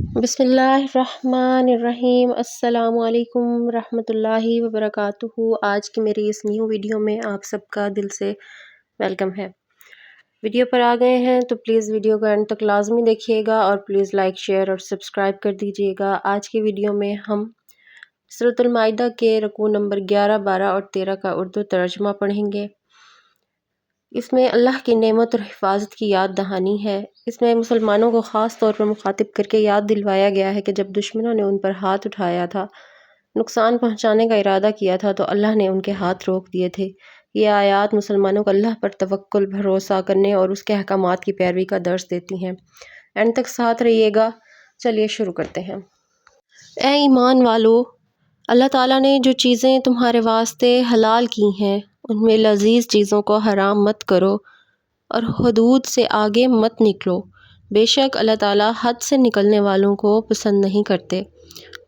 بسم اللہ الرحمن الرحیم۔ السلام علیکم ورحمۃ اللہ وبرکاتہ۔ آج کی میری اس نیو ویڈیو میں آپ سب کا دل سے ویلکم ہے۔ ویڈیو پر آ گئے ہیں تو پلیز ویڈیو کو اینڈ تک لازمی دیکھیے گا اور پلیز لائک شیئر اور سبسکرائب کر دیجیے گا۔ آج کی ویڈیو میں ہم سورۃ المائدہ کے رکوع نمبر 11، 12 اور 13 کا اردو ترجمہ پڑھیں گے۔ اس میں اللہ کی نعمت اور حفاظت کی یاد دہانی ہے۔ اس میں مسلمانوں کو خاص طور پر مخاطب کر کے یاد دلوایا گیا ہے کہ جب دشمنوں نے ان پر ہاتھ اٹھایا تھا، نقصان پہنچانے کا ارادہ کیا تھا، تو اللہ نے ان کے ہاتھ روک دیے تھے۔ یہ آیات مسلمانوں کو اللہ پر توکل، بھروسہ کرنے اور اس کے احکامات کی پیروی کا درس دیتی ہیں۔ اینڈ تک ساتھ رہیے گا۔ چلیے شروع کرتے ہیں۔ اے ایمان والو، اللہ تعالیٰ نے جو چیزیں تمہارے واسطے حلال کی ہیں ان میں لذیذ چیزوں کو حرام مت کرو اور حدود سے آگے مت نکلو۔ بے شک اللہ تعالیٰ حد سے نکلنے والوں کو پسند نہیں کرتے۔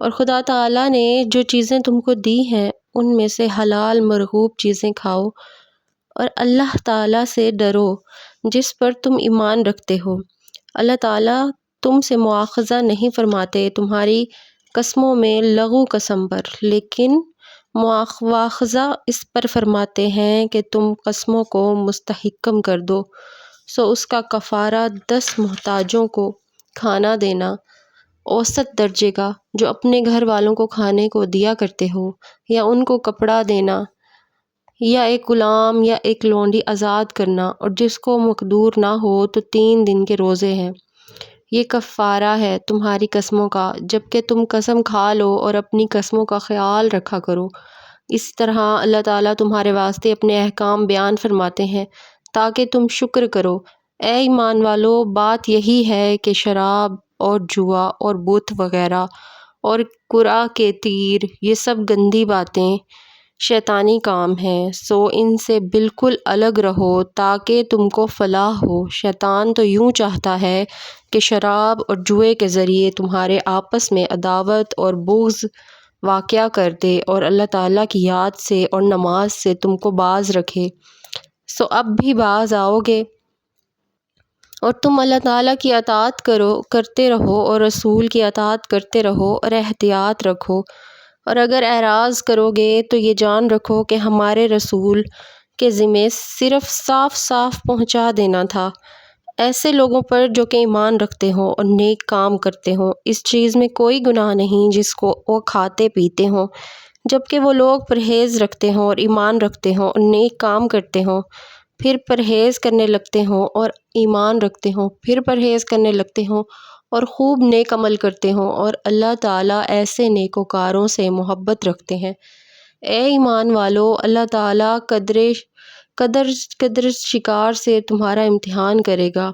اور خدا تعالیٰ نے جو چیزیں تم کو دی ہیں ان میں سے حلال مرغوب چیزیں کھاؤ اور اللہ تعالیٰ سے ڈرو جس پر تم ایمان رکھتے ہو۔ اللہ تعالیٰ تم سے مواخذہ نہیں فرماتے تمہاری قسموں میں لغو قسم پر، لیکن مواخذہ اس پر فرماتے ہیں کہ تم قسموں کو مستحکم کر دو، سو اس کا کفارہ 10 محتاجوں کو کھانا دینا، اوسط درجے کا، جو اپنے گھر والوں کو کھانے کو دیا کرتے ہو، یا ان کو کپڑا دینا، یا ایک غلام یا ایک لونڈی آزاد کرنا، اور جس کو مقدور نہ ہو تو 3 دن کے روزے ہیں۔ یہ کفارہ ہے تمہاری قسموں کا، جبکہ تم قسم کھا لو اور اپنی قسموں کا خیال رکھا کرو۔ اس طرح اللہ تعالیٰ تمہارے واسطے اپنے احکام بیان فرماتے ہیں تاکہ تم شکر کرو۔ اے ایمان والو، بات یہی ہے کہ شراب اور جوا اور بت وغیرہ اور قرآ کے تیر، یہ سب گندی باتیں، شیطانی کام ہیں، سو ان سے بالکل الگ رہو تاکہ تم کو فلاح ہو۔ شیطان تو یوں چاہتا ہے کہ شراب اور جوئے کے ذریعے تمہارے آپس میں عداوت اور بغض واقع کر دے اور اللہ تعالیٰ کی یاد سے اور نماز سے تم کو باز رکھے۔ سو اب بھی باز آؤ گے اور تم اللہ تعالیٰ کی اطاعت کرتے رہو اور رسول کی اطاعت کرتے رہو اور احتیاط رکھو۔ اور اگر اعراض کرو گے تو یہ جان رکھو کہ ہمارے رسول کے ذمے صرف صاف صاف پہنچا دینا تھا، ایسے لوگوں پر جو کہ ایمان رکھتے ہوں اور نیک کام کرتے ہوں۔ اس چیز میں کوئی گناہ نہیں جس کو وہ کھاتے پیتے ہوں، جبکہ وہ لوگ پرہیز رکھتے ہوں اور ایمان رکھتے ہوں اور نیک کام کرتے ہوں، پھر پرہیز کرنے لگتے ہوں اور ایمان رکھتے ہوں، پھر پرہیز کرنے لگتے ہوں اور خوب نیک عمل کرتے ہوں، اور اللہ تعالیٰ ایسے نیکوکاروں سے محبت رکھتے ہیں۔ اے ایمان والو، اللہ تعالیٰ قدر شکار سے تمہارا امتحان کرے گا،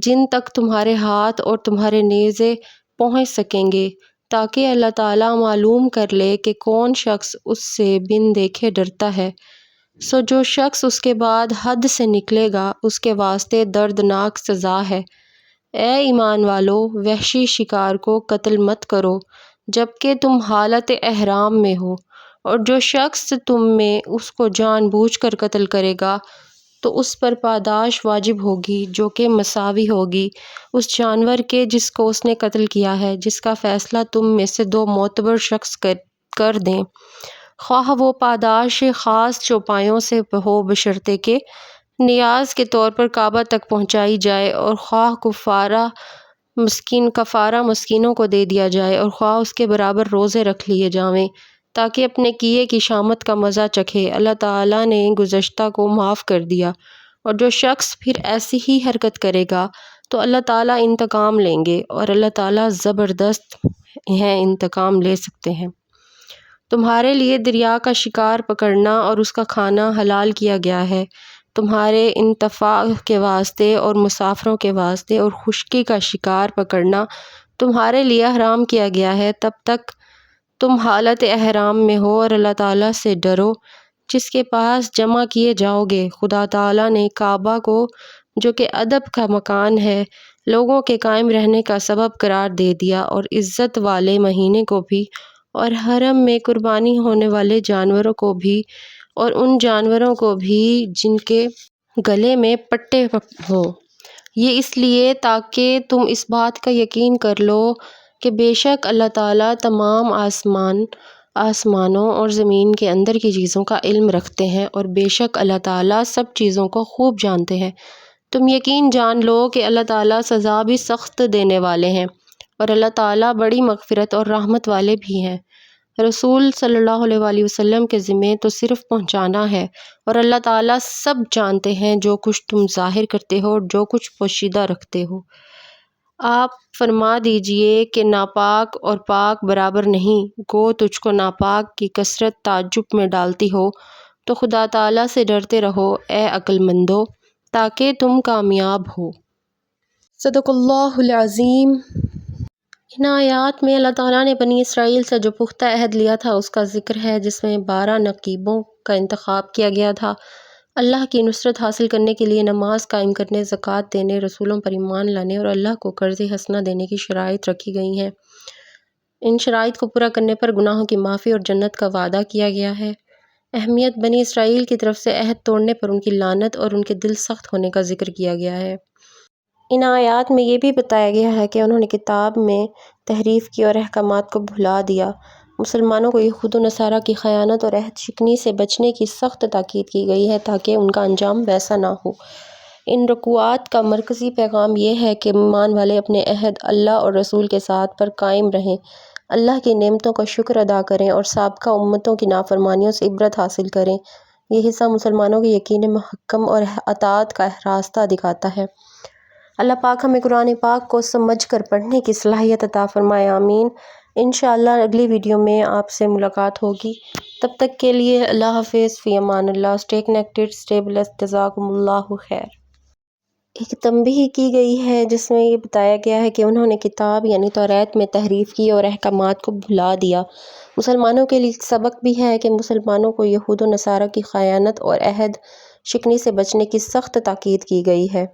جن تک تمہارے ہاتھ اور تمہارے نیزے پہنچ سکیں گے، تاکہ اللہ تعالیٰ معلوم کر لے کہ کون شخص اس سے بن دیکھے ڈرتا ہے۔ سو جو شخص اس کے بعد حد سے نکلے گا اس کے واسطے دردناک سزا ہے۔ اے ایمان والو، وحشی شکار کو قتل مت کرو جبکہ تم حالت احرام میں ہو، اور جو شخص تم میں اس کو جان بوجھ کر قتل کرے گا تو اس پر پاداش واجب ہوگی جو کہ مساوی ہوگی اس جانور کے جس کو اس نے قتل کیا ہے، جس کا فیصلہ تم میں سے 2 معتبر شخص کر دیں، خواہ وہ پاداش خاص چوپایوں سے ہو بشرطے کہ نیاز کے طور پر کعبہ تک پہنچائی جائے، اور خواہ کفارہ مسکینوں کو دے دیا جائے، اور خواہ اس کے برابر روزے رکھ لیے جاویں تاکہ اپنے کیے کی شامت کا مزہ چکھے۔ اللہ تعالیٰ نے گزشتہ کو معاف کر دیا، اور جو شخص پھر ایسی ہی حرکت کرے گا تو اللہ تعالیٰ انتقام لیں گے، اور اللہ تعالیٰ زبردست ہیں، انتقام لے سکتے ہیں۔ تمہارے لیے دریا کا شکار پکڑنا اور اس کا کھانا حلال کیا گیا ہے، تمہارے انتفاع کے واسطے اور مسافروں کے واسطے، اور خشکی کا شکار پکڑنا تمہارے لیے حرام کیا گیا ہے تب تک تم حالت احرام میں ہو، اور اللہ تعالیٰ سے ڈرو جس کے پاس جمع کیے جاؤ گے۔ خدا تعالیٰ نے کعبہ کو، جو کہ ادب کا مکان ہے، لوگوں کے قائم رہنے کا سبب قرار دے دیا، اور عزت والے مہینے کو بھی، اور حرم میں قربانی ہونے والے جانوروں کو بھی، اور ان جانوروں کو بھی جن کے گلے میں پٹے ہوں، یہ اس لیے تاکہ تم اس بات کا یقین کر لو کہ بے شک اللہ تعالیٰ تمام آسمانوں اور زمین کے اندر کی چیزوں کا علم رکھتے ہیں، اور بے شک اللہ تعالیٰ سب چیزوں کو خوب جانتے ہیں۔ تم یقین جان لو کہ اللہ تعالیٰ سزا بھی سخت دینے والے ہیں، اور اللہ تعالیٰ بڑی مغفرت اور رحمت والے بھی ہیں۔ رسول صلی اللہ علیہ وآلہ وسلم کے ذمہ تو صرف پہنچانا ہے، اور اللہ تعالیٰ سب جانتے ہیں جو کچھ تم ظاہر کرتے ہو اور جو کچھ پوشیدہ رکھتے ہو۔ آپ فرما دیجئے کہ ناپاک اور پاک برابر نہیں، گو تجھ کو ناپاک کی کثرت تعجب میں ڈالتی ہو، تو خدا تعالیٰ سے ڈرتے رہو اے عقل مندو، تاکہ تم کامیاب ہو۔ صدق اللہ العظیم۔ ان آیات میں اللہ تعالیٰ نے بنی اسرائیل سے جو پختہ عہد لیا تھا اس کا ذکر ہے، جس میں 12 نقیبوں کا انتخاب کیا گیا تھا۔ اللہ کی نصرت حاصل کرنے کے لیے نماز قائم کرنے، زکوٰۃ دینے، رسولوں پر ایمان لانے اور اللہ کو قرض حسنہ دینے کی شرائط رکھی گئی ہیں۔ ان شرائط کو پورا کرنے پر گناہوں کی معافی اور جنت کا وعدہ کیا گیا ہے۔ اہمیت: بنی اسرائیل کی طرف سے عہد توڑنے پر ان کی لعنت اور ان کے دل سخت ہونے کا ذکر کیا گیا ہے۔ ان آیات میں یہ بھی بتایا گیا ہے کہ انہوں نے کتاب میں تحریف کی اور احکامات کو بھلا دیا۔ مسلمانوں کو یہود و نصارہ کی خیانت اور عہد شکنی سے بچنے کی سخت تاکید کی گئی ہے تاکہ ان کا انجام ویسا نہ ہو۔ ان رکوعات کا مرکزی پیغام یہ ہے کہ ایمان والے اپنے عہد اللہ اور رسول کے ساتھ پر قائم رہیں، اللہ کی نعمتوں کا شکر ادا کریں اور سابقہ امتوں کی نافرمانیوں سے عبرت حاصل کریں۔ یہ حصہ مسلمانوں کے یقین محکم اور اطاعت کا راستہ دکھاتا ہے۔ اللہ پاک ہمیں قرآن پاک کو سمجھ کر پڑھنے کی صلاحیت عطا فرمائے، آمین۔ انشاءاللہ اگلی ویڈیو میں آپ سے ملاقات ہوگی، تب تک کے لیے اللہ حافظ، فی Aman Ullah, stay connected, stay blessed, جزاکم اللہ خیر۔ ایک تنبیہ کی گئی ہے جس میں یہ بتایا گیا ہے کہ انہوں نے کتاب یعنی توریت میں تحریف کی اور احکامات کو بھلا دیا۔ مسلمانوں کے لیے سبق بھی ہے کہ مسلمانوں کو یہود و نصارہ کی خیانت اور عہد شکنی سے بچنے کی سخت تاکید کی گئی ہے۔